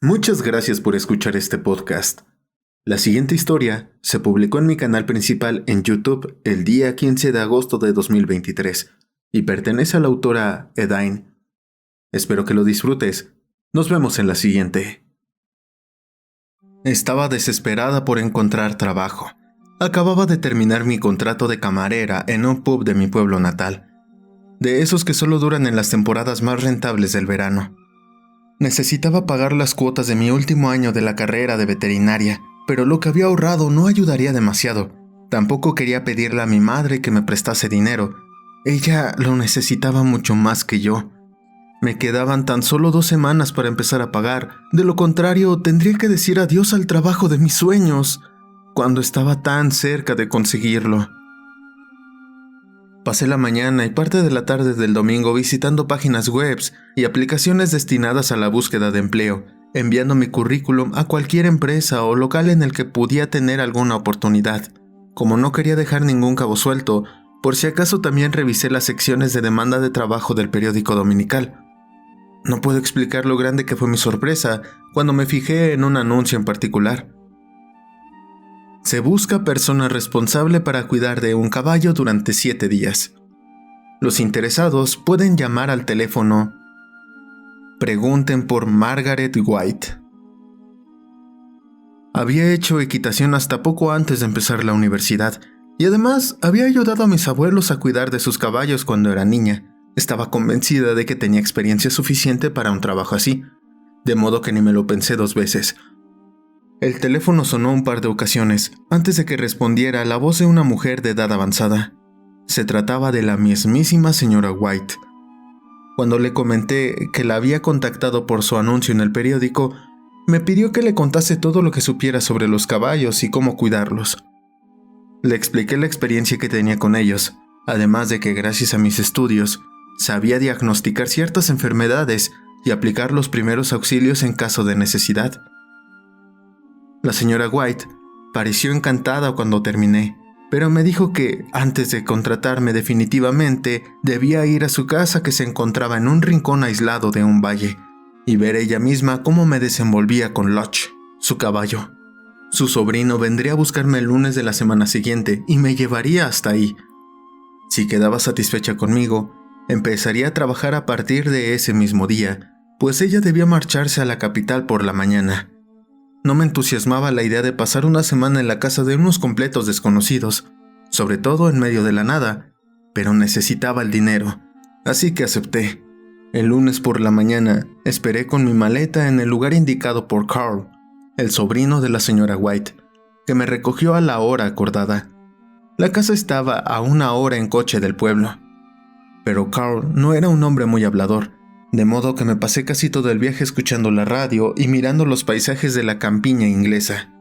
Muchas gracias por escuchar este podcast. La siguiente historia se publicó en mi canal principal en YouTube el día 15 de agosto de 2023 y pertenece a la autora Edain. Espero que lo disfrutes. Nos vemos en la siguiente. Estaba desesperada por encontrar trabajo. Acababa de terminar mi contrato de camarera en un pub de mi pueblo natal, de esos que solo duran en las temporadas más rentables del verano. Necesitaba pagar las cuotas de mi último año de la carrera de veterinaria, pero lo que había ahorrado no ayudaría demasiado. Tampoco quería pedirle a mi madre que me prestase dinero. Ella lo necesitaba mucho más que yo. Me quedaban tan solo 2 semanas para empezar a pagar. De lo contrario, tendría que decir adiós al trabajo de mis sueños, cuando estaba tan cerca de conseguirlo. Pasé la mañana y parte de la tarde del domingo visitando páginas web y aplicaciones destinadas a la búsqueda de empleo, enviando mi currículum a cualquier empresa o local en el que pudiera tener alguna oportunidad. Como no quería dejar ningún cabo suelto, por si acaso también revisé las secciones de demanda de trabajo del periódico dominical. No puedo explicar lo grande que fue mi sorpresa cuando me fijé en un anuncio en particular. Se busca persona responsable para cuidar de un caballo durante 7 días. Los interesados pueden llamar al teléfono. Pregunten por Margaret White. Había hecho equitación hasta poco antes de empezar la universidad, y además había ayudado a mis abuelos a cuidar de sus caballos cuando era niña. Estaba convencida de que tenía experiencia suficiente para un trabajo así, de modo que ni me lo pensé 2 veces. El teléfono sonó un par de ocasiones antes de que respondiera la voz de una mujer de edad avanzada. Se trataba de la mismísima señora White. Cuando le comenté que la había contactado por su anuncio en el periódico, me pidió que le contase todo lo que supiera sobre los caballos y cómo cuidarlos. Le expliqué la experiencia que tenía con ellos, además de que gracias a mis estudios, sabía diagnosticar ciertas enfermedades y aplicar los primeros auxilios en caso de necesidad. La señora White pareció encantada cuando terminé, pero me dijo que, antes de contratarme definitivamente, debía ir a su casa que se encontraba en un rincón aislado de un valle, y ver ella misma cómo me desenvolvía con Lodge, su caballo. Su sobrino vendría a buscarme el lunes de la semana siguiente y me llevaría hasta ahí. Si quedaba satisfecha conmigo, empezaría a trabajar a partir de ese mismo día, pues ella debía marcharse a la capital por la mañana. No me entusiasmaba la idea de pasar una semana en la casa de unos completos desconocidos, sobre todo en medio de la nada, pero necesitaba el dinero, así que acepté. El lunes por la mañana esperé con mi maleta en el lugar indicado por Carl, el sobrino de la señora White, que me recogió a la hora acordada. La casa estaba a 1 hora en coche del pueblo, pero Carl no era un hombre muy hablador, de modo que me pasé casi todo el viaje escuchando la radio y mirando los paisajes de la campiña inglesa.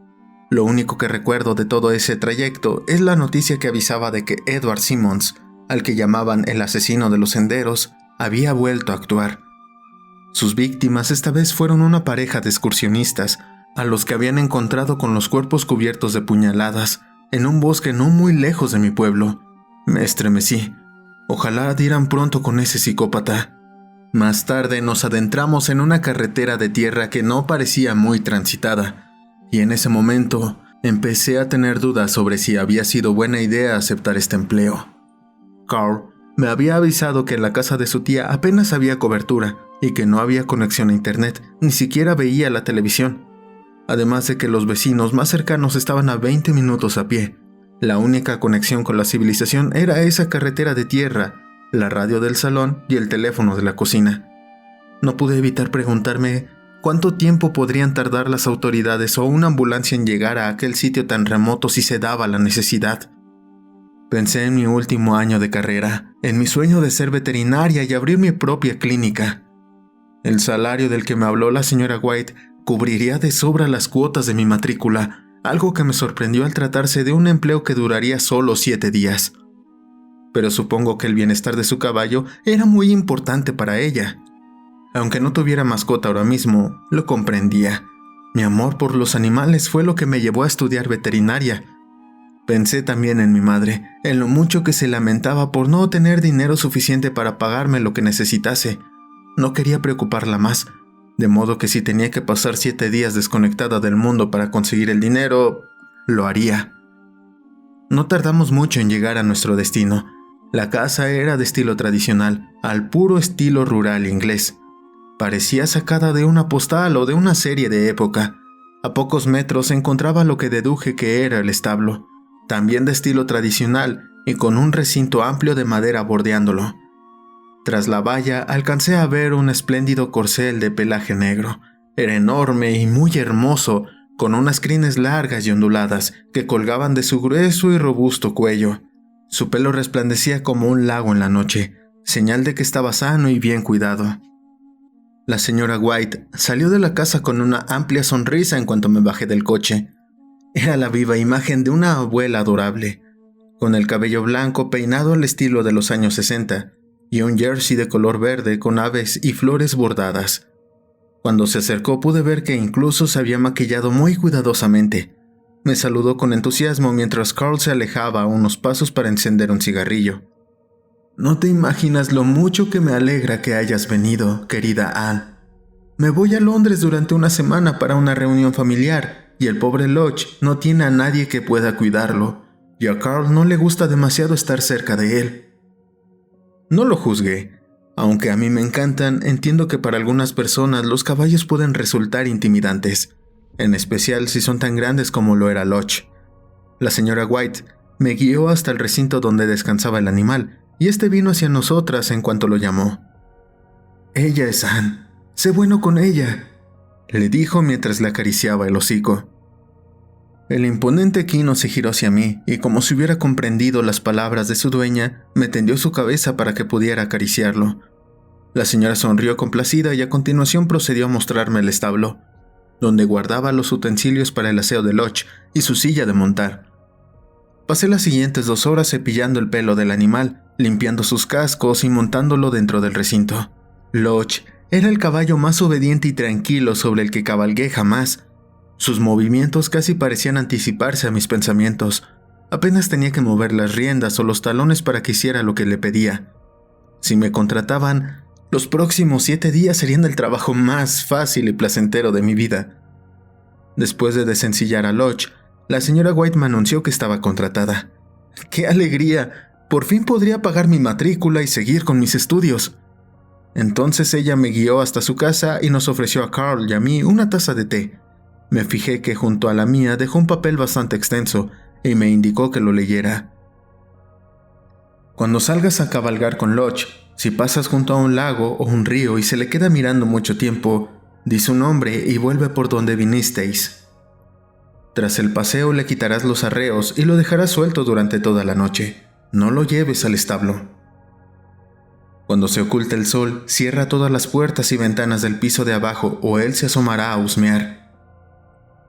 Lo único que recuerdo de todo ese trayecto es la noticia que avisaba de que Edward Simmons, al que llamaban el asesino de los senderos, había vuelto a actuar. Sus víctimas esta vez fueron una pareja de excursionistas, a los que habían encontrado con los cuerpos cubiertos de puñaladas, en un bosque no muy lejos de mi pueblo. Me estremecí. Ojalá dieran pronto con ese psicópata. Más tarde nos adentramos en una carretera de tierra que no parecía muy transitada, y en ese momento empecé a tener dudas sobre si había sido buena idea aceptar este empleo. Carl me había avisado que en la casa de su tía apenas había cobertura y que no había conexión a internet, ni siquiera veía la televisión. Además de que los vecinos más cercanos estaban a 20 minutos a pie. La única conexión con la civilización era esa carretera de tierra, la radio del salón y el teléfono de la cocina. No pude evitar preguntarme cuánto tiempo podrían tardar las autoridades o una ambulancia en llegar a aquel sitio tan remoto si se daba la necesidad. Pensé en mi último año de carrera, en mi sueño de ser veterinaria y abrir mi propia clínica. El salario del que me habló la señora White cubriría de sobra las cuotas de mi matrícula, algo que me sorprendió al tratarse de un empleo que duraría solo 7 días. Pero supongo que el bienestar de su caballo era muy importante para ella. Aunque no tuviera mascota ahora mismo, lo comprendía. Mi amor por los animales fue lo que me llevó a estudiar veterinaria. Pensé también en mi madre, en lo mucho que se lamentaba por no tener dinero suficiente para pagarme lo que necesitase. No quería preocuparla más. de modo que si tenía que pasar 7 días desconectada del mundo para conseguir el dinero, lo haría. No tardamos mucho en llegar a nuestro destino. La casa era de estilo tradicional, al puro estilo rural inglés. Parecía sacada de una postal o de una serie de época. A pocos metros se encontraba lo que deduje que era el establo, también de estilo tradicional y con un recinto amplio de madera bordeándolo. Tras la valla alcancé a ver un espléndido corcel de pelaje negro. Era enorme y muy hermoso, con unas crines largas y onduladas que colgaban de su grueso y robusto cuello. Su pelo resplandecía como un lago en la noche, señal de que estaba sano y bien cuidado. La señora White salió de la casa con una amplia sonrisa en cuanto me bajé del coche. Era la viva imagen de una abuela adorable, con el cabello blanco peinado al estilo de los años 60 y un jersey de color verde con aves y flores bordadas. Cuando se acercó pude ver que incluso se había maquillado muy cuidadosamente. Me saludó con entusiasmo mientras Carl se alejaba a unos pasos para encender un cigarrillo. No te imaginas lo mucho que me alegra que hayas venido, querida Anne. Me voy a Londres durante una semana para una reunión familiar y el pobre Lodge no tiene a nadie que pueda cuidarlo, y a Carl no le gusta demasiado estar cerca de él. No lo juzgué. Aunque a mí me encantan, entiendo que para algunas personas los caballos pueden resultar intimidantes, en especial si son tan grandes como lo era Lodge. La señora White me guió hasta el recinto donde descansaba el animal, y este vino hacia nosotras en cuanto lo llamó. «Ella es Anne. Sé bueno con ella», le dijo mientras le acariciaba el hocico. El imponente equino se giró hacia mí y, como si hubiera comprendido las palabras de su dueña, me tendió su cabeza para que pudiera acariciarlo. La señora sonrió complacida y a continuación procedió a mostrarme el establo, donde guardaba los utensilios para el aseo de Lodge y su silla de montar. Pasé las siguientes 2 horas cepillando el pelo del animal, limpiando sus cascos y montándolo dentro del recinto. Lodge era el caballo más obediente y tranquilo sobre el que cabalgué jamás. Sus movimientos casi parecían anticiparse a mis pensamientos. Apenas tenía que mover las riendas o los talones para que hiciera lo que le pedía. Si me contrataban, los próximos 7 días serían el trabajo más fácil y placentero de mi vida. Después de desencillar a Lodge, la señora White me anunció que estaba contratada. ¡Qué alegría! Por fin podría pagar mi matrícula y seguir con mis estudios. Entonces ella me guió hasta su casa y nos ofreció a Carl y a mí una taza de té. Me fijé que junto a la mía dejó un papel bastante extenso y me indicó que lo leyera. Cuando salgas a cabalgar con Lodge, si pasas junto a un lago o un río y se le queda mirando mucho tiempo, di su nombre y vuelve por donde vinisteis. Tras el paseo le quitarás los arreos y lo dejarás suelto durante toda la noche. No lo lleves al establo. Cuando se oculte el sol, cierra todas las puertas y ventanas del piso de abajo o él se asomará a husmear.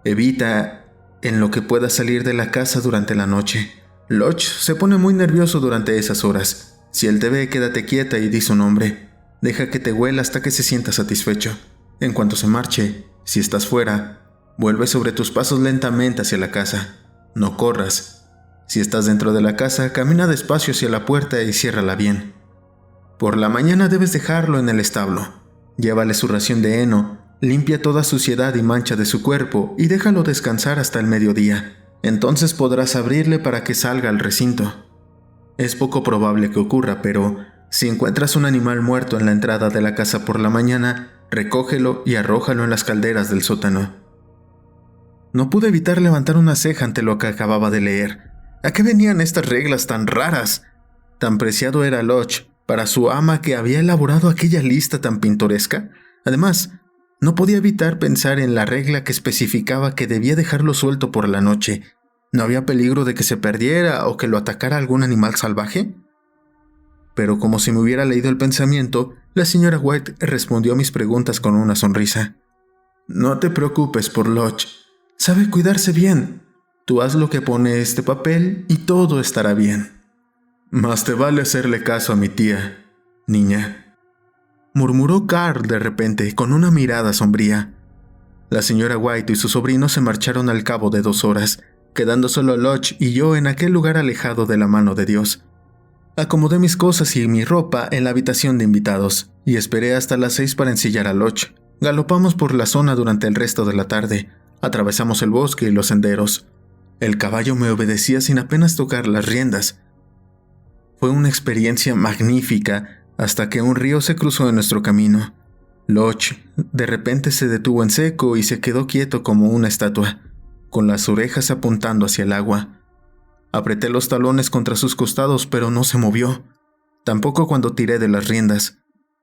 Evita en lo que pueda salir de la casa durante la noche. Lodge se pone muy nervioso durante esas horas. Si él te ve, quédate quieta y di su nombre. Deja que te huela hasta que se sienta satisfecho. En cuanto se marche, si estás fuera, vuelve sobre tus pasos lentamente hacia la casa. No corras. Si estás dentro de la casa, camina despacio hacia la puerta y ciérrala bien. Por la mañana debes dejarlo en el establo. Llévale su ración de heno, limpia toda suciedad y mancha de su cuerpo y déjalo descansar hasta el mediodía. Entonces podrás abrirle para que salga al recinto. Es poco probable que ocurra, pero si encuentras un animal muerto en la entrada de la casa por la mañana, recógelo y arrójalo en las calderas del sótano. No pude evitar levantar una ceja ante lo que acababa de leer. ¿A qué venían estas reglas tan raras? Tan preciado era Lodge para su ama que había elaborado aquella lista tan pintoresca. Además, no podía evitar pensar en la regla que especificaba que debía dejarlo suelto por la noche. ¿No había peligro de que se perdiera o que lo atacara algún animal salvaje? Pero como si me hubiera leído el pensamiento, la señora White respondió a mis preguntas con una sonrisa. No te preocupes por Lodge. Sabe cuidarse bien. Tú haz lo que pone este papel y todo estará bien. Más te vale hacerle caso a mi tía, niña, murmuró Carl de repente con una mirada sombría. La señora White y su sobrino se marcharon al cabo de 2 horas, quedando solo Lodge y yo en aquel lugar alejado de la mano de Dios. Acomodé mis cosas y mi ropa en la habitación de invitados y esperé hasta las 6 para ensillar a Lodge. Galopamos por la zona durante el resto de la tarde. Atravesamos el bosque y los senderos. El caballo me obedecía sin apenas tocar las riendas. Fue una experiencia magnífica hasta que un río se cruzó en nuestro camino. Lodge de repente se detuvo en seco y se quedó quieto como una estatua, con las orejas apuntando hacia el agua. Apreté los talones contra sus costados, pero no se movió. Tampoco cuando tiré de las riendas.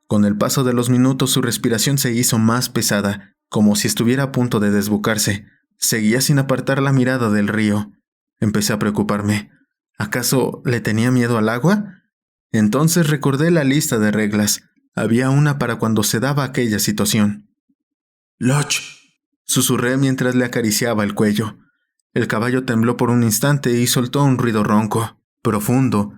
Con el paso de los minutos su respiración se hizo más pesada, como si estuviera a punto de desbocarse. Seguía sin apartar la mirada del río. Empecé a preocuparme. ¿Acaso le tenía miedo al agua? Entonces recordé la lista de reglas. Había una para cuando se daba aquella situación. «Lodge», susurré mientras le acariciaba el cuello. El caballo tembló por un instante y soltó un ruido ronco, profundo.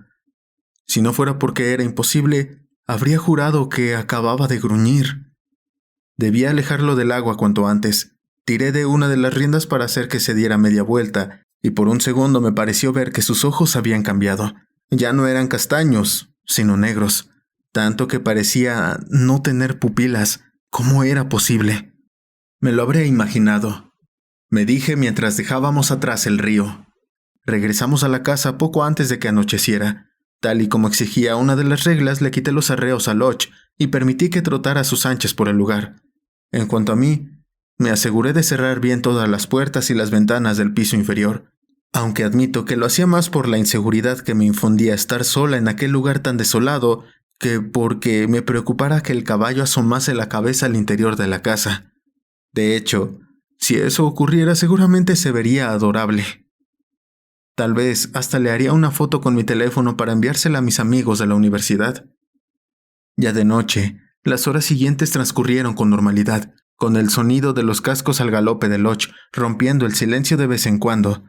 Si no fuera porque era imposible, habría jurado que acababa de gruñir. Debía alejarlo del agua cuanto antes. Tiré de una de las riendas para hacer que se diera media vuelta, y por un segundo me pareció ver que sus ojos habían cambiado. Ya no eran castaños, sino negros, tanto que parecía no tener pupilas. ¿Cómo era posible? Me lo habría imaginado, me dije mientras dejábamos atrás el río. Regresamos a la casa poco antes de que anocheciera. Tal y como exigía una de las reglas, le quité los arreos a Lodge y permití que trotara a sus anchas por el lugar. En cuanto a mí, me aseguré de cerrar bien todas las puertas y las ventanas del piso inferior, aunque admito que lo hacía más por la inseguridad que me infundía estar sola en aquel lugar tan desolado que porque me preocupara que el caballo asomase la cabeza al interior de la casa. De hecho, si eso ocurriera seguramente se vería adorable. Tal vez hasta le haría una foto con mi teléfono para enviársela a mis amigos de la universidad. Ya de noche, las horas siguientes transcurrieron con normalidad, con el sonido de los cascos al galope de Lodge rompiendo el silencio de vez en cuando.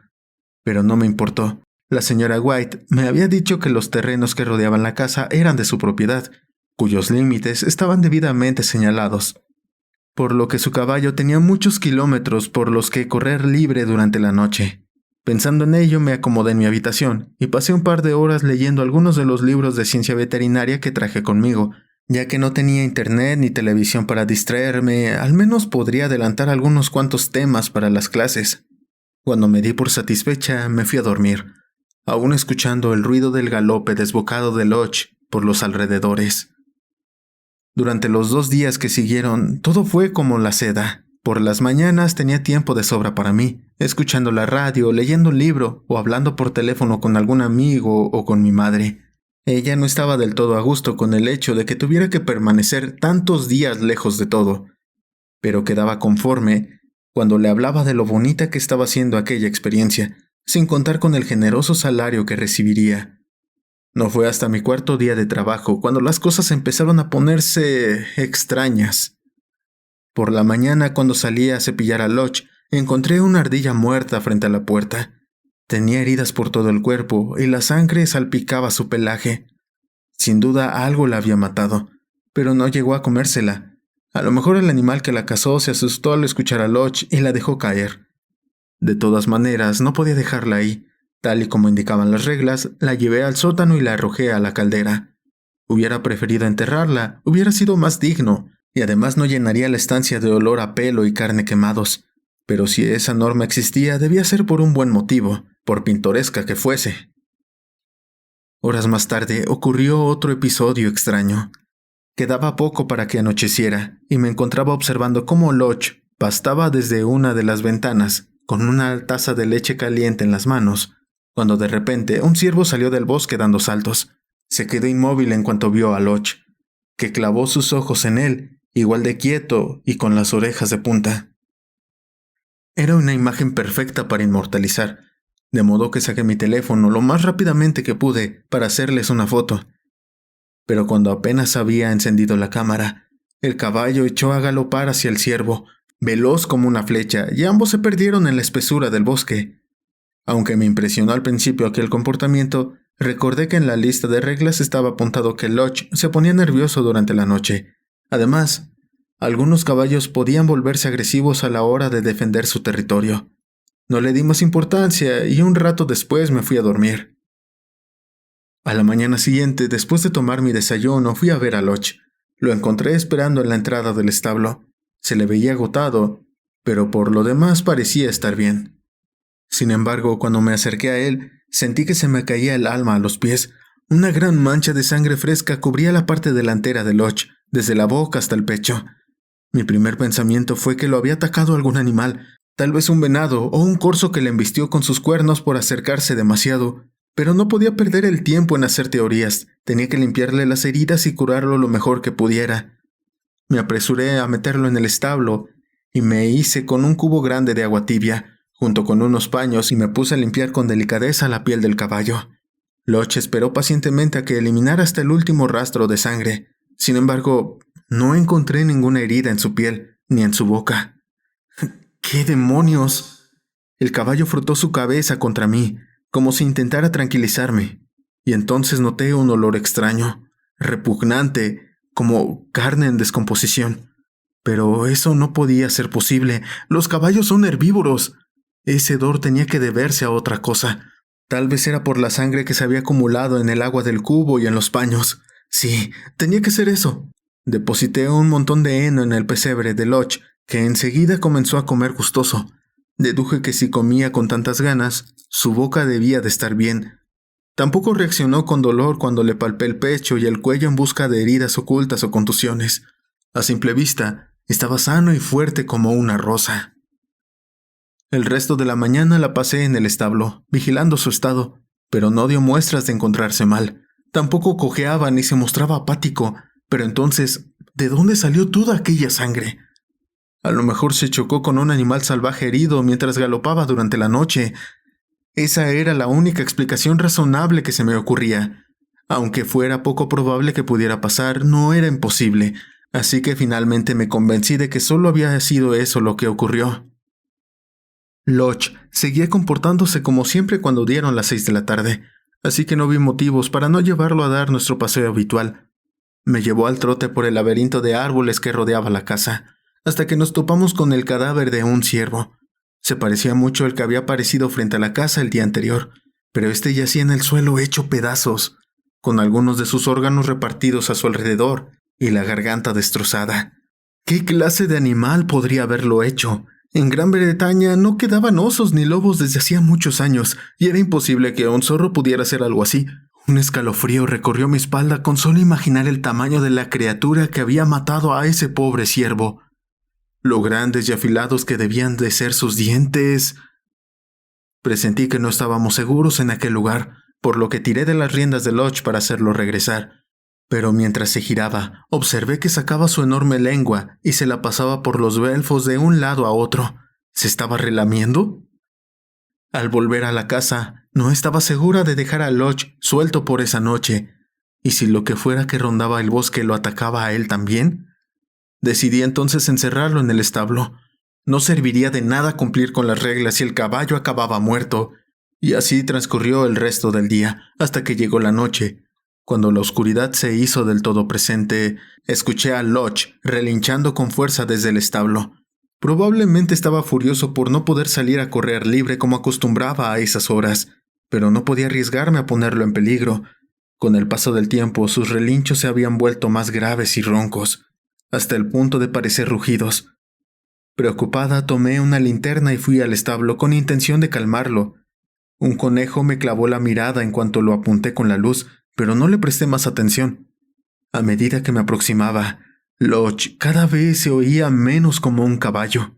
Pero no me importó. La señora White me había dicho que los terrenos que rodeaban la casa eran de su propiedad, cuyos límites estaban debidamente señalados, por lo que su caballo tenía muchos kilómetros por los que correr libre durante la noche. Pensando en ello, me acomodé en mi habitación y pasé un par de horas leyendo algunos de los libros de ciencia veterinaria que traje conmigo. Ya que no tenía internet ni televisión para distraerme, al menos podría adelantar algunos cuantos temas para las clases. Cuando me di por satisfecha, me fui a dormir, aún escuchando el ruido del galope desbocado de Lodge por los alrededores. Durante los 2 días que siguieron, todo fue como la seda. Por las mañanas tenía tiempo de sobra para mí, escuchando la radio, leyendo un libro o hablando por teléfono con algún amigo o con mi madre. Ella no estaba del todo a gusto con el hecho de que tuviera que permanecer tantos días lejos de todo, pero quedaba conforme cuando le hablaba de lo bonita que estaba siendo aquella experiencia, sin contar con el generoso salario que recibiría. No fue hasta mi 4.º día de trabajo cuando las cosas empezaron a ponerse extrañas. Por la mañana, cuando salí a cepillar a Lodge, encontré una ardilla muerta frente a la puerta. Tenía heridas por todo el cuerpo y la sangre salpicaba su pelaje. Sin duda algo la había matado, pero no llegó a comérsela. A lo mejor el animal que la cazó se asustó al escuchar a Lodge y la dejó caer. De todas maneras, no podía dejarla ahí. Tal y como indicaban las reglas, la llevé al sótano y la arrojé a la caldera. Hubiera preferido enterrarla, hubiera sido más digno, y además no llenaría la estancia de olor a pelo y carne quemados. Pero si esa norma existía, debía ser por un buen motivo, por pintoresca que fuese. Horas más tarde ocurrió otro episodio extraño. Quedaba poco para que anocheciera, y me encontraba observando cómo Lodge pastaba desde una de las ventanas, con una taza de leche caliente en las manos, cuando de repente un ciervo salió del bosque dando saltos. Se quedó inmóvil en cuanto vio a Lodge, que clavó sus ojos en él, igual de quieto y con las orejas de punta. Era una imagen perfecta para inmortalizar, de modo que saqué mi teléfono lo más rápidamente que pude para hacerles una foto. Pero cuando apenas había encendido la cámara, el caballo echó a galopar hacia el ciervo, veloz como una flecha, y ambos se perdieron en la espesura del bosque. Aunque me impresionó al principio aquel comportamiento, recordé que en la lista de reglas estaba apuntado que Lodge se ponía nervioso durante la noche. Además, algunos caballos podían volverse agresivos a la hora de defender su territorio. No le di más importancia y un rato después me fui a dormir. A la mañana siguiente, después de tomar mi desayuno, fui a ver a Lodge. Lo encontré esperando en la entrada del establo. Se le veía agotado, pero por lo demás parecía estar bien. Sin embargo, cuando me acerqué a él, sentí que se me caía el alma a los pies. Una gran mancha de sangre fresca cubría la parte delantera de Lodge, desde la boca hasta el pecho. Mi primer pensamiento fue que lo había atacado algún animal, tal vez un venado o un corzo que le embistió con sus cuernos por acercarse demasiado. Pero no podía perder el tiempo en hacer teorías. Tenía que limpiarle las heridas y curarlo lo mejor que pudiera. Me apresuré a meterlo en el establo y me hice con un cubo grande de agua tibia, junto con unos paños, y me puse a limpiar con delicadeza la piel del caballo. Lodge esperó pacientemente a que eliminara hasta el último rastro de sangre. Sin embargo, no encontré ninguna herida en su piel, ni en su boca. ¡Qué demonios! El caballo frotó su cabeza contra mí, como si intentara tranquilizarme, y entonces noté un olor extraño, repugnante, como carne en descomposición. Pero eso no podía ser posible. Los caballos son herbívoros. Ese hedor tenía que deberse a otra cosa. Tal vez era por la sangre que se había acumulado en el agua del cubo y en los paños. Sí, tenía que ser eso. Deposité un montón de heno en el pesebre de Lodge, que enseguida comenzó a comer gustoso. Deduje que si comía con tantas ganas, su boca debía de estar bien. Tampoco reaccionó con dolor cuando le palpé el pecho y el cuello en busca de heridas ocultas o contusiones. A simple vista, estaba sano y fuerte como una rosa. El resto de la mañana la pasé en el establo, vigilando su estado, pero no dio muestras de encontrarse mal. Tampoco cojeaba ni se mostraba apático, pero entonces, ¿de dónde salió toda aquella sangre? A lo mejor se chocó con un animal salvaje herido mientras galopaba durante la noche. Esa era la única explicación razonable que se me ocurría. Aunque fuera poco probable que pudiera pasar, no era imposible, así que finalmente me convencí de que solo había sido eso lo que ocurrió. Lodge seguía comportándose como siempre cuando dieron las 6 de la tarde, así que no vi motivos para no llevarlo a dar nuestro paseo habitual. Me llevó al trote por el laberinto de árboles que rodeaba la casa, hasta que nos topamos con el cadáver de un ciervo. Se parecía mucho al que había aparecido frente a la casa el día anterior, pero este yacía en el suelo hecho pedazos, con algunos de sus órganos repartidos a su alrededor y la garganta destrozada. ¿Qué clase de animal podría haberlo hecho? En Gran Bretaña no quedaban osos ni lobos desde hacía muchos años, y era imposible que un zorro pudiera hacer algo así. Un escalofrío recorrió mi espalda con solo imaginar el tamaño de la criatura que había matado a ese pobre ciervo. Lo grandes y afilados que debían de ser sus dientes. Presentí que no estábamos seguros en aquel lugar, por lo que tiré de las riendas de Lodge para hacerlo regresar. Pero mientras se giraba, observé que sacaba su enorme lengua y se la pasaba por los belfos de un lado a otro. ¿Se estaba relamiendo? Al volver a la casa, no estaba segura de dejar a Lodge suelto por esa noche. ¿Y si lo que fuera que rondaba el bosque lo atacaba a él también? Decidí entonces encerrarlo en el establo. No serviría de nada cumplir con las reglas si el caballo acababa muerto. Y así transcurrió el resto del día, hasta que llegó la noche. Cuando la oscuridad se hizo del todo presente, escuché a Lodge relinchando con fuerza desde el establo. Probablemente estaba furioso por no poder salir a correr libre como acostumbraba a esas horas, pero no podía arriesgarme a ponerlo en peligro. Con el paso del tiempo, sus relinchos se habían vuelto más graves y roncos, hasta el punto de parecer rugidos. Preocupada, tomé una linterna y fui al establo con intención de calmarlo. Un conejo me clavó la mirada en cuanto lo apunté con la luz, pero no le presté más atención. A medida que me aproximaba, Lodge cada vez se oía menos como un caballo.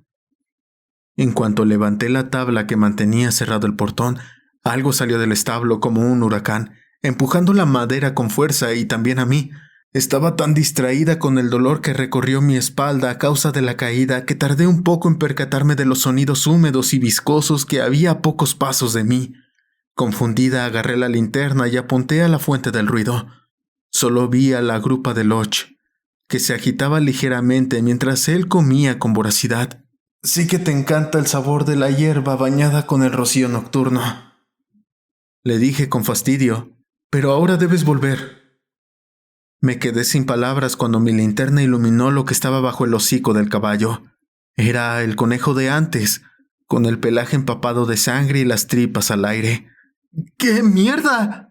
En cuanto levanté la tabla que mantenía cerrado el portón, algo salió del establo como un huracán, empujando la madera con fuerza y también a mí. Estaba tan distraída con el dolor que recorrió mi espalda a causa de la caída que tardé un poco en percatarme de los sonidos húmedos y viscosos que había a pocos pasos de mí. Confundida, agarré la linterna y apunté a la fuente del ruido. Solo vi a la grupa de Lodge, que se agitaba ligeramente mientras él comía con voracidad. «Sí que te encanta el sabor de la hierba bañada con el rocío nocturno», le dije con fastidio, «pero ahora debes volver». Me quedé sin palabras cuando mi linterna iluminó lo que estaba bajo el hocico del caballo. Era el conejo de antes, con el pelaje empapado de sangre y las tripas al aire. «¡Qué mierda!».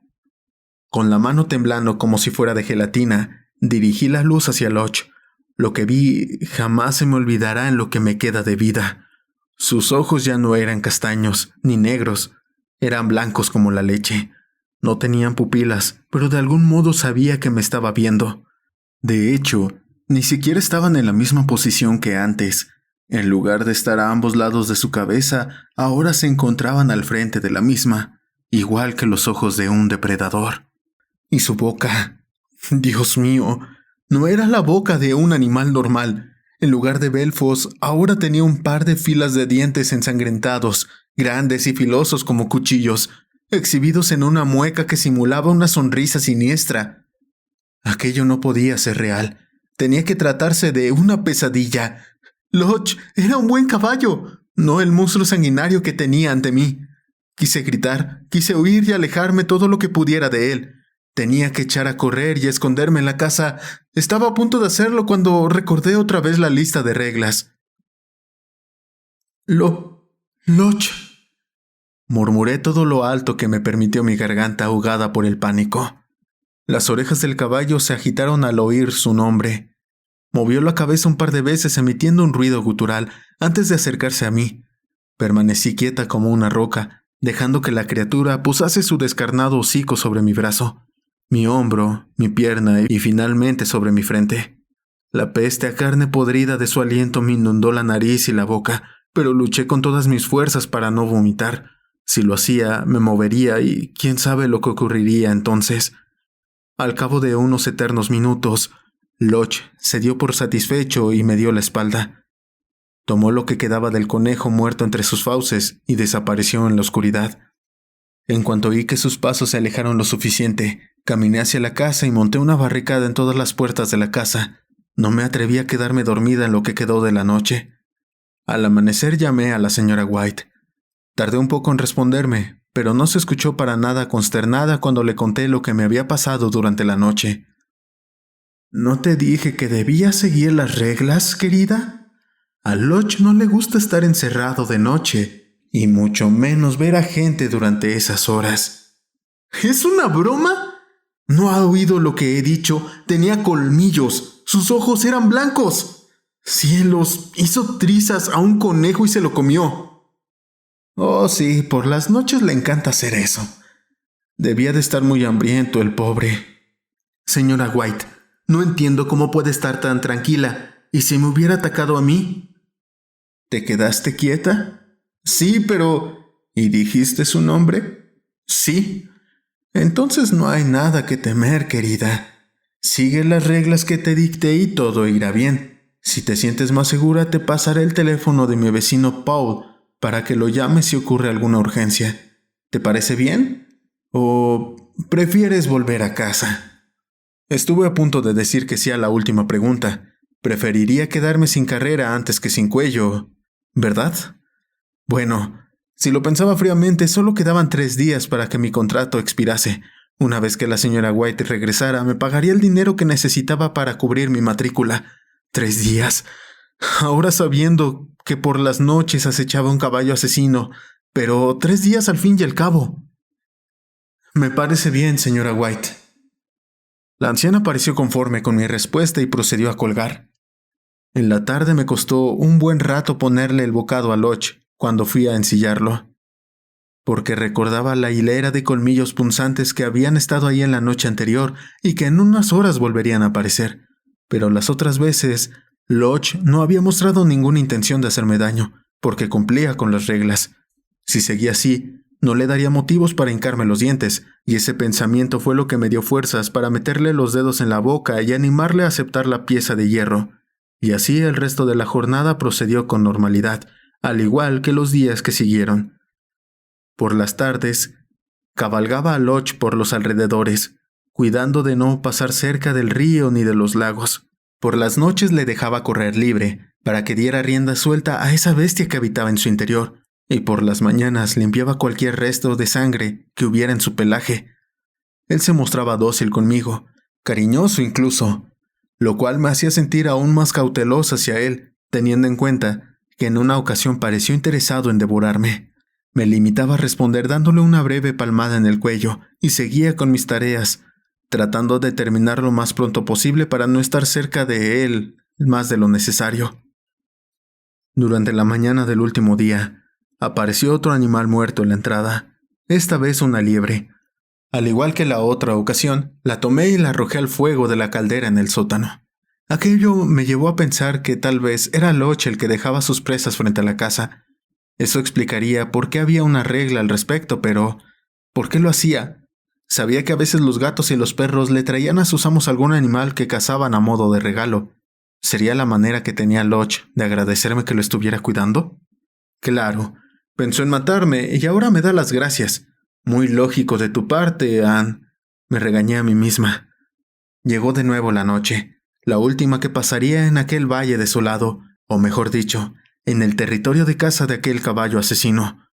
Con la mano temblando como si fuera de gelatina, dirigí la luz hacia Lodge. Lo que vi jamás se me olvidará en lo que me queda de vida. Sus ojos ya no eran castaños ni negros, eran blancos como la leche. No tenían pupilas, pero de algún modo sabía que me estaba viendo. De hecho, ni siquiera estaban en la misma posición que antes. En lugar de estar a ambos lados de su cabeza, ahora se encontraban al frente de la misma, igual que los ojos de un depredador. Y su boca, Dios mío, no era la boca de un animal normal. En lugar de belfos, ahora tenía un par de filas de dientes ensangrentados, grandes y filosos como cuchillos, exhibidos en una mueca que simulaba una sonrisa siniestra. Aquello no podía ser real. Tenía que tratarse de una pesadilla. Lodge era un buen caballo, no el monstruo sanguinario que tenía ante mí. Quise gritar, quise huir y alejarme todo lo que pudiera de él. Tenía que echar a correr y esconderme en la casa. Estaba a punto de hacerlo cuando recordé otra vez la lista de reglas. Lodge, murmuré todo lo alto que me permitió mi garganta ahogada por el pánico. Las orejas del caballo se agitaron al oír su nombre. Movió la cabeza un par de veces emitiendo un ruido gutural antes de acercarse a mí. Permanecí quieta como una roca, dejando que la criatura posase su descarnado hocico sobre mi brazo, mi hombro, mi pierna y finalmente sobre mi frente. La peste a carne podrida de su aliento me inundó la nariz y la boca, pero luché con todas mis fuerzas para no vomitar. Si lo hacía, me movería y quién sabe lo que ocurriría entonces. Al cabo de unos eternos minutos, Lodge se dio por satisfecho y me dio la espalda. Tomó lo que quedaba del conejo muerto entre sus fauces y desapareció en la oscuridad. En cuanto oí que sus pasos se alejaron lo suficiente, caminé hacia la casa y monté una barricada en todas las puertas de la casa. No me atreví a quedarme dormida en lo que quedó de la noche. Al amanecer llamé a la señora White. Tardé un poco en responderme, pero no se escuchó para nada consternada cuando le conté lo que me había pasado durante la noche. ¿No te dije que debías seguir las reglas, querida? A Lodge no le gusta estar encerrado de noche, y mucho menos ver a gente durante esas horas. ¿Es una broma? ¿No ha oído lo que he dicho? Tenía colmillos, sus ojos eran blancos. ¡Cielos! Hizo trizas a un conejo y se lo comió. Oh, sí, por las noches le encanta hacer eso. Debía de estar muy hambriento el pobre. Señora White, no entiendo cómo puede estar tan tranquila. ¿Y si me hubiera atacado a mí? ¿Te quedaste quieta? Sí, pero... ¿Y dijiste su nombre? Sí. Entonces no hay nada que temer, querida. Sigue las reglas que te dicté y todo irá bien. Si te sientes más segura, te pasaré el teléfono de mi vecino Paul para que lo llames si ocurre alguna urgencia. ¿Te parece bien? ¿O prefieres volver a casa? Estuve a punto de decir que sí a la última pregunta. Preferiría quedarme sin carrera antes que sin cuello, ¿verdad? Bueno, si lo pensaba fríamente, solo quedaban 3 días para que mi contrato expirase. Una vez que la señora White regresara, me pagaría el dinero que necesitaba para cubrir mi matrícula. 3 días. Ahora sabiendo que por las noches acechaba un caballo asesino, pero 3 días al fin y al cabo. Me parece bien, señora White. La anciana pareció conforme con mi respuesta y procedió a colgar. En la tarde me costó un buen rato ponerle el bocado a Lodge cuando fui a ensillarlo, porque recordaba la hilera de colmillos punzantes que habían estado ahí en la noche anterior y que en unas horas volverían a aparecer. Pero las otras veces, Lodge no había mostrado ninguna intención de hacerme daño, porque cumplía con las reglas. Si seguía así, no le daría motivos para hincarme los dientes, y ese pensamiento fue lo que me dio fuerzas para meterle los dedos en la boca y animarle a aceptar la pieza de hierro. Y así el resto de la jornada procedió con normalidad, al igual que los días que siguieron. Por las tardes, cabalgaba a Lodge por los alrededores, cuidando de no pasar cerca del río ni de los lagos. Por las noches le dejaba correr libre, para que diera rienda suelta a esa bestia que habitaba en su interior, y por las mañanas limpiaba cualquier resto de sangre que hubiera en su pelaje. Él se mostraba dócil conmigo, cariñoso incluso, lo cual me hacía sentir aún más cautelosa hacia él, teniendo en cuenta que en una ocasión pareció interesado en devorarme. Me limitaba a responder dándole una breve palmada en el cuello y seguía con mis tareas, tratando de terminar lo más pronto posible para no estar cerca de él más de lo necesario. Durante la mañana del último día, apareció otro animal muerto en la entrada, esta vez una liebre. Al igual que la otra ocasión, la tomé y la arrojé al fuego de la caldera en el sótano. Aquello me llevó a pensar que tal vez era Lodge el que dejaba sus presas frente a la casa. Eso explicaría por qué había una regla al respecto, pero ¿por qué lo hacía? Sabía que a veces los gatos y los perros le traían a sus amos algún animal que cazaban a modo de regalo. ¿Sería la manera que tenía Lodge de agradecerme que lo estuviera cuidando? Claro, pensó en matarme y ahora me da las gracias. Muy lógico de tu parte, Anne. Me regañé a mí misma. Llegó de nuevo la noche, la última que pasaría en aquel valle desolado, o mejor dicho, en el territorio de casa de aquel caballo asesino.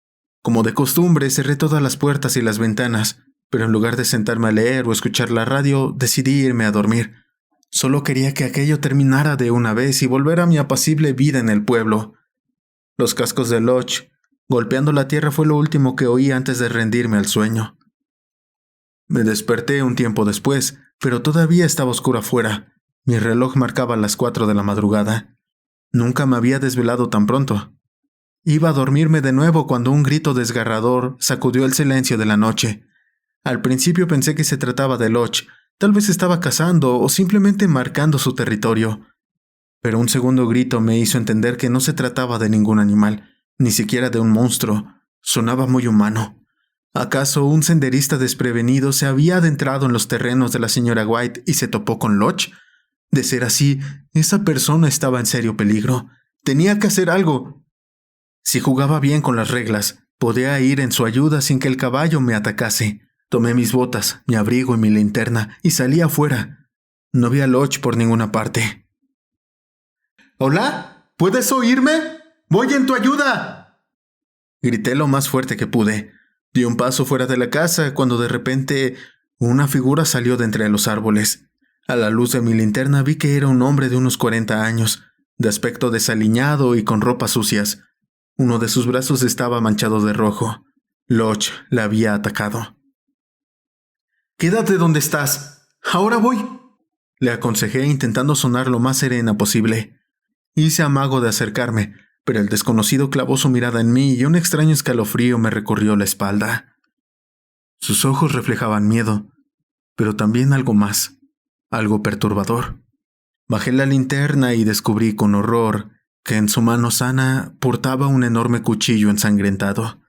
Como de costumbre, cerré todas las puertas y las ventanas, pero en lugar de sentarme a leer o escuchar la radio, decidí irme a dormir. Solo quería que aquello terminara de una vez y volver a mi apacible vida en el pueblo. Los cascos de Lodge golpeando la tierra fue lo último que oí antes de rendirme al sueño. Me desperté un tiempo después, pero todavía estaba oscuro afuera. Mi reloj marcaba las 4 de la madrugada. Nunca me había desvelado tan pronto. Iba a dormirme de nuevo cuando un grito desgarrador sacudió el silencio de la noche. Al principio pensé que se trataba de Lodge. Tal vez estaba cazando o simplemente marcando su territorio. Pero un segundo grito me hizo entender que no se trataba de ningún animal, ni siquiera de un monstruo. Sonaba muy humano. ¿Acaso un senderista desprevenido se había adentrado en los terrenos de la señora White y se topó con Lodge? De ser así, esa persona estaba en serio peligro. Tenía que hacer algo. Si jugaba bien con las reglas, podía ir en su ayuda sin que el caballo me atacase. Tomé mis botas, mi abrigo y mi linterna y salí afuera. No vi a Lodge por ninguna parte. ¿Hola? ¿Puedes oírme? ¡Voy en tu ayuda! Grité lo más fuerte que pude. Di un paso fuera de la casa cuando de repente una figura salió de entre los árboles. A la luz de mi linterna vi que era un hombre de unos 40 años, de aspecto desaliñado y con ropas sucias. Uno de sus brazos estaba manchado de rojo. Lodge la había atacado. «Quédate donde estás. Ahora voy», le aconsejé intentando sonar lo más serena posible. Hice amago de acercarme, pero el desconocido clavó su mirada en mí y un extraño escalofrío me recorrió la espalda. Sus ojos reflejaban miedo, pero también algo más, algo perturbador. Bajé la linterna y descubrí con horror que en su mano sana portaba un enorme cuchillo ensangrentado.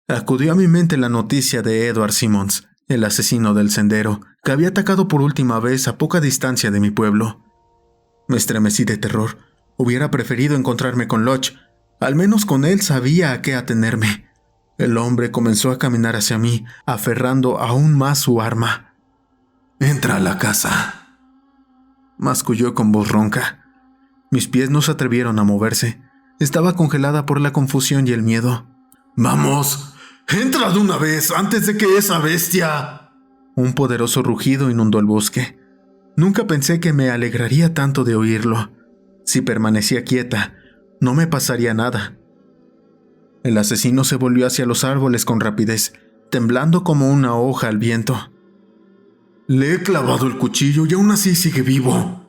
Acudió a mi mente la noticia de Edward Simmons, el asesino del sendero, que había atacado por última vez a poca distancia de mi pueblo. Me estremecí de terror. Hubiera preferido encontrarme con Lodge. Al menos con él sabía a qué atenerme. El hombre comenzó a caminar hacia mí, aferrando aún más su arma. «Entra a la casa», masculló con voz ronca. Mis pies no se atrevieron a moverse. Estaba congelada por la confusión y el miedo. «Vamos, entra de una vez antes de que esa bestia...» Un poderoso rugido inundó el bosque. Nunca pensé que me alegraría tanto de oírlo. Si permanecía quieta, no me pasaría nada. El asesino se volvió hacia los árboles con rapidez, temblando como una hoja al viento. «Le he clavado el cuchillo y aún así sigue vivo»,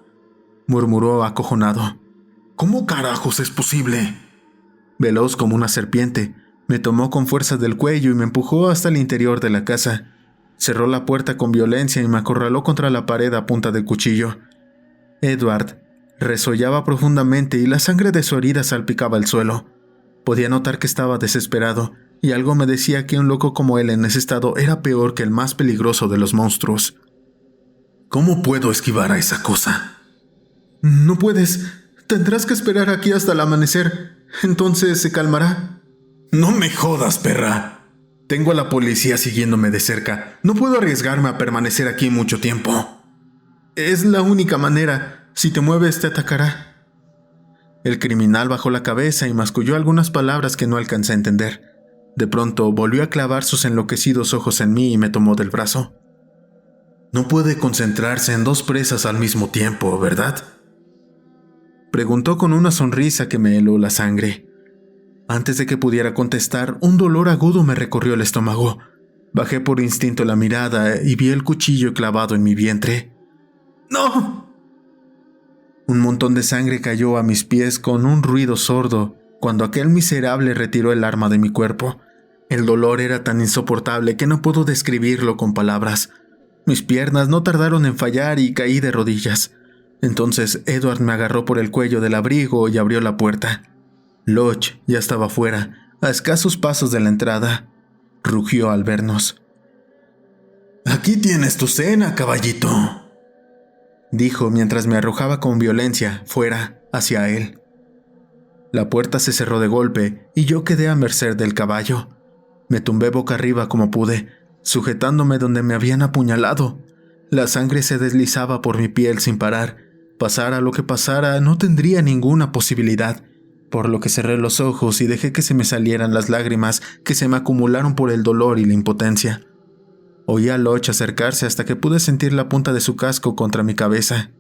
murmuró acojonado. «¿Cómo carajos es posible?» Veloz como una serpiente, me tomó con fuerza del cuello y me empujó hasta el interior de la casa. Cerró la puerta con violencia y me acorraló contra la pared a punta de cuchillo. Edward resollaba profundamente y la sangre de su herida salpicaba el suelo. Podía notar que estaba desesperado, y algo me decía que un loco como él en ese estado era peor que el más peligroso de los monstruos. «¿Cómo puedo esquivar a esa cosa?» «No puedes. Tendrás que esperar aquí hasta el amanecer. Entonces se calmará». «No me jodas, perra. Tengo a la policía siguiéndome de cerca. No puedo arriesgarme a permanecer aquí mucho tiempo». «Es la única manera. Si te mueves, te atacará». El criminal bajó la cabeza y masculló algunas palabras que no alcancé a entender. De pronto volvió a clavar sus enloquecidos ojos en mí y me tomó del brazo. «No puede concentrarse en 2 presas al mismo tiempo, ¿verdad?», preguntó con una sonrisa que me heló la sangre. Antes de que pudiera contestar, un dolor agudo me recorrió el estómago. Bajé por instinto la mirada y vi el cuchillo clavado en mi vientre. «¡No!», Un montón de sangre cayó a mis pies con un ruido sordo cuando aquel miserable retiró el arma de mi cuerpo. El dolor era tan insoportable que no puedo describirlo con palabras. Mis piernas no tardaron en fallar y caí de rodillas. Entonces Edward me agarró por el cuello del abrigo y abrió la puerta. Lodge ya estaba fuera, a escasos pasos de la entrada. Rugió al vernos. «Aquí tienes tu cena, caballito», dijo mientras me arrojaba con violencia fuera, hacia él. La puerta se cerró de golpe y yo quedé a merced del caballo. Me tumbé boca arriba como pude, sujetándome donde me habían apuñalado. La sangre se deslizaba por mi piel sin parar. Pasara lo que pasara, no tendría ninguna posibilidad, por lo que cerré los ojos y dejé que se me salieran las lágrimas que se me acumularon por el dolor y la impotencia. Oí a Lodge acercarse hasta que pude sentir la punta de su casco contra mi cabeza.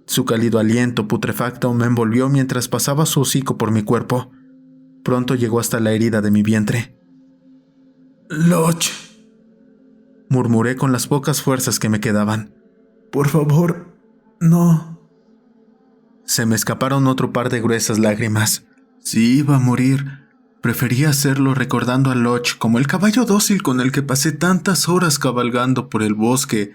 Su cálido aliento putrefacto me envolvió mientras pasaba su hocico por mi cuerpo. Pronto llegó hasta la herida de mi vientre. «Lodge», murmuré con las pocas fuerzas que me quedaban. «Por favor, no». Se me escaparon otro par de gruesas lágrimas. Si iba a morir, prefería hacerlo recordando a Lodge como el caballo dócil con el que pasé tantas horas cabalgando por el bosque,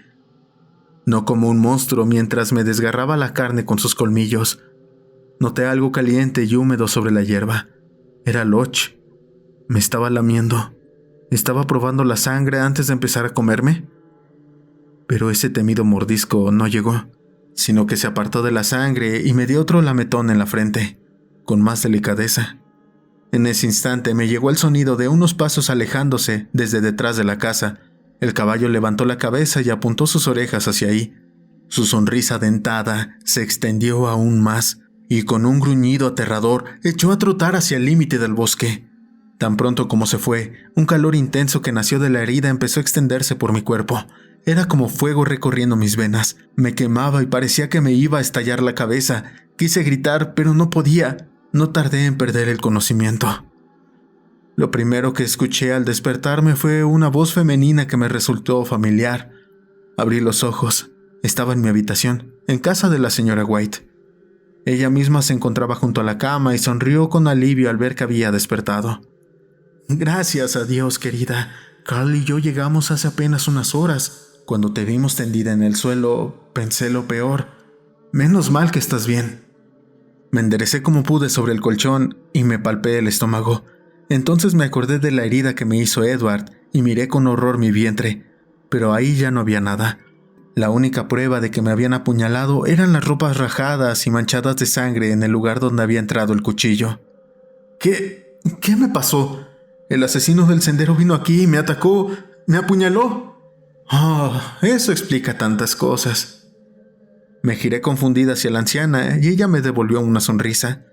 no como un monstruo mientras me desgarraba la carne con sus colmillos. Noté algo caliente y húmedo sobre la hierba. Era Lodge. Me estaba lamiendo. ¿Estaba probando la sangre antes de empezar a comerme? Pero ese temido mordisco no llegó, sino que se apartó de la sangre y me dio otro lametón en la frente, con más delicadeza. En ese instante me llegó el sonido de unos pasos alejándose desde detrás de la casa. El caballo levantó la cabeza y apuntó sus orejas hacia ahí. Su sonrisa dentada se extendió aún más, y con un gruñido aterrador echó a trotar hacia el límite del bosque. Tan pronto como se fue, un calor intenso que nació de la herida empezó a extenderse por mi cuerpo. Era como fuego recorriendo mis venas. Me quemaba y parecía que me iba a estallar la cabeza. Quise gritar, pero no podía. No tardé en perder el conocimiento. Lo primero que escuché al despertarme fue una voz femenina que me resultó familiar. Abrí los ojos. Estaba en mi habitación, en casa de la señora White. Ella misma se encontraba junto a la cama y sonrió con alivio al ver que había despertado. «Gracias a Dios, querida. Carl y yo llegamos hace apenas unas horas. Cuando te vimos tendida en el suelo, pensé lo peor. Menos mal que estás bien». Me enderecé como pude sobre el colchón y me palpé el estómago. Entonces me acordé de la herida que me hizo Edward y miré con horror mi vientre, pero ahí ya no había nada. La única prueba de que me habían apuñalado eran las ropas rajadas y manchadas de sangre en el lugar donde había entrado el cuchillo. ¿Qué me pasó? El asesino del sendero vino aquí, me atacó, me apuñaló. Eso explica tantas cosas. Me giré confundida hacia la anciana y ella me devolvió una sonrisa.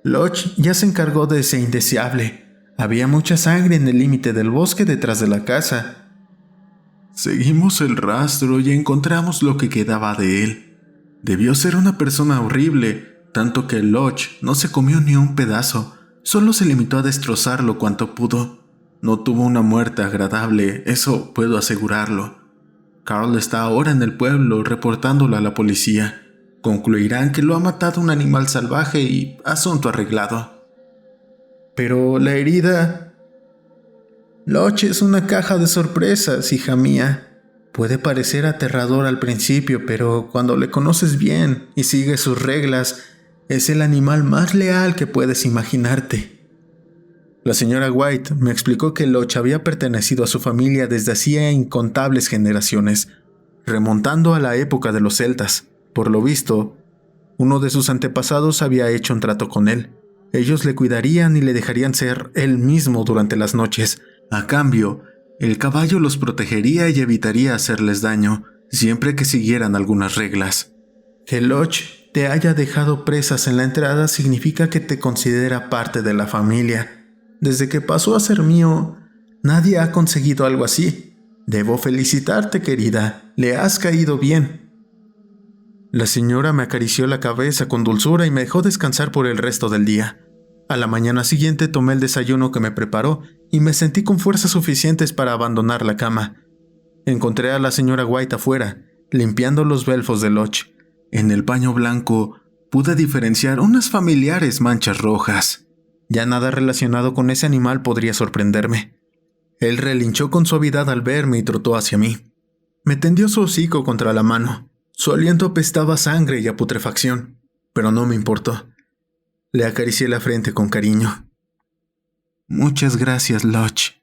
Lodge ya se encargó de ese indeseable. Había mucha sangre en el límite del bosque detrás de la casa. Seguimos el rastro y encontramos lo que quedaba de él. Debió ser una persona horrible, tanto que Lodge no se comió ni un pedazo. Solo se limitó a destrozarlo cuanto pudo. No tuvo una muerte agradable, eso puedo asegurarlo. Carl está ahora en el pueblo reportándolo a la policía. Concluirán que lo ha matado un animal salvaje y asunto arreglado. Pero la herida... Lodge es una caja de sorpresas, hija mía. Puede parecer aterrador al principio, pero cuando le conoces bien y sigues sus reglas, es el animal más leal que puedes imaginarte. La señora White me explicó que Lodge había pertenecido a su familia desde hacía incontables generaciones, remontando a la época de los celtas. Por lo visto, uno de sus antepasados había hecho un trato con él. Ellos le cuidarían y le dejarían ser él mismo durante las noches. A cambio, el caballo los protegería y evitaría hacerles daño, siempre que siguieran algunas reglas. Que Lodge te haya dejado presas en la entrada significa que te considera parte de la familia. Desde que pasó a ser mío, nadie ha conseguido algo así. Debo felicitarte, querida. Le has caído bien. La señora me acarició la cabeza con dulzura y me dejó descansar por el resto del día. A la mañana siguiente tomé el desayuno que me preparó y me sentí con fuerzas suficientes para abandonar la cama. Encontré a la señora White afuera, limpiando los belfos de Lodge. En el paño blanco pude diferenciar unas familiares manchas rojas. Ya nada relacionado con ese animal podría sorprenderme. Él relinchó con suavidad al verme y trotó hacia mí. Me tendió su hocico contra la mano. Su aliento apestaba a sangre y a putrefacción, pero no me importó. Le acaricié la frente con cariño. «Muchas gracias, Lodge»,